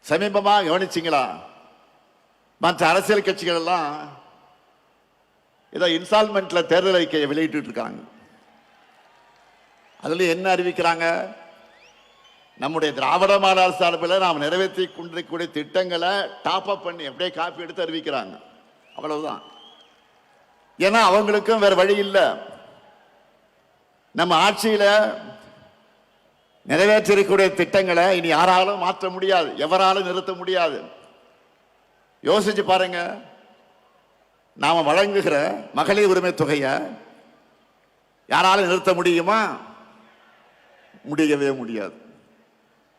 சமீபமாக கவனிச்சிங்களா? மற்ற அரசியல் கட்சிகள் எல்லாம் ஏதோ இன்ஸ்டால்மெண்ட்ல தேர்தல் அறிக்கையை வெளியிட்டு இருக்காங்க. அதுல என்ன அறிவிக்கிறாங்க? நம்முடைய திராவிட மாடல் சார்பில் நாம் நிறைவேற்றி கொண்டிருக்கக்கூடிய திட்டங்களை டாப் அப் பண்ணி அப்படியே காப்பி எடுத்து அறிவிக்கிறாங்க. அவ்வளவுதான். ஏன்னா அவங்களுக்கும் வேற வழி இல்லை. நம்ம ஆட்சியில நிறைவேற்றிருக்கக்கூடிய திட்டங்களை இனி யாராலும் மாற்ற முடியாது, எவராலும் நிறுத்த முடியாது. யோசிச்சு பாருங்க, நாம வழங்குகிற மகளிர் உரிமை தொகையை யாராலும் நிறுத்த முடியுமா? முடியவே முடியாது.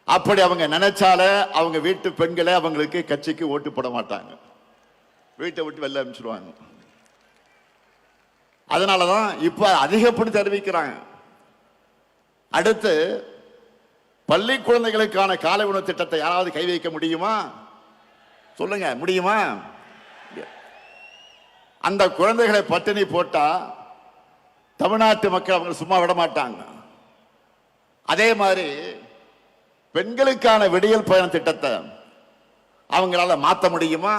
அப்படி அவங்க நினைச்சால அவங்க வீட்டு பெண்களை அவங்களுக்கு கட்சிக்கு ஓட்டு போட மாட்டாங்க, வீட்டை விட்டு வெளில அனுப்பிச்சிடுவாங்க. அதனாலதான் இப்ப அதிகப்படுத்தி அறிவிக்கிறாங்க. அடுத்து பள்ளி குழந்தைகளுக்கான காலை உணவு திட்டத்தை யாராவது கை வைக்க முடியுமா? சொல்லுங்க, முடியுமா? அந்த குழந்தைகளை பட்டினி போட்டா தமிழ்நாட்டு மக்கள் அவங்க சும்மா விட மாட்டாங்க. அதே மாதிரி பெண்களுக்கான விடியல் பயண திட்டத்தை அவங்களால மாற்ற முடியுமா?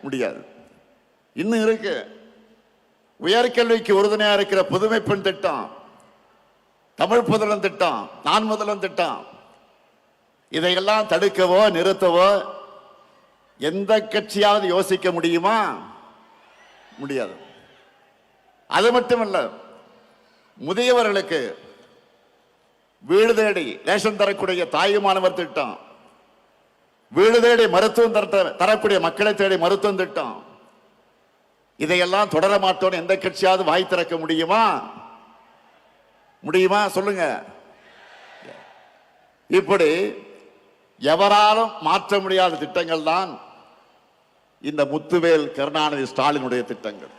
முடியாது. இன்னும் இருக்கு. உயர்கல்விக்கு உறுதுணையா இருக்கிற புதுமை பெண் திட்டம், தமிழ் புதல்வன் திட்டம், நான் முதல்வன் திட்டம், இதையெல்லாம் தடுக்கவோ நிறுத்தவோ எந்த கட்சியாவது யோசிக்க முடியுமா? முடியாது. அது மட்டுமல்ல, முதியவர்களுக்கு வீடு தேடி ரேஷன் தரக்கூடிய தாயுமானவர் திட்டம், வீடு தேடி மருத்துவம் தரக்கூடிய மக்களை தேடி மருத்துவம் திட்டம், இதையெல்லாம் தொடர மாட்டோம் எந்த கட்சியாவது வாய் திறக்க முடியுமா? முடியுமா? சொல்லுங்க. இப்படி எவராலும் மாற்ற முடியாத திட்டங்கள் தான் இந்த முத்துவேல் கருணாநிதி ஸ்டாலினுடைய திட்டங்கள்.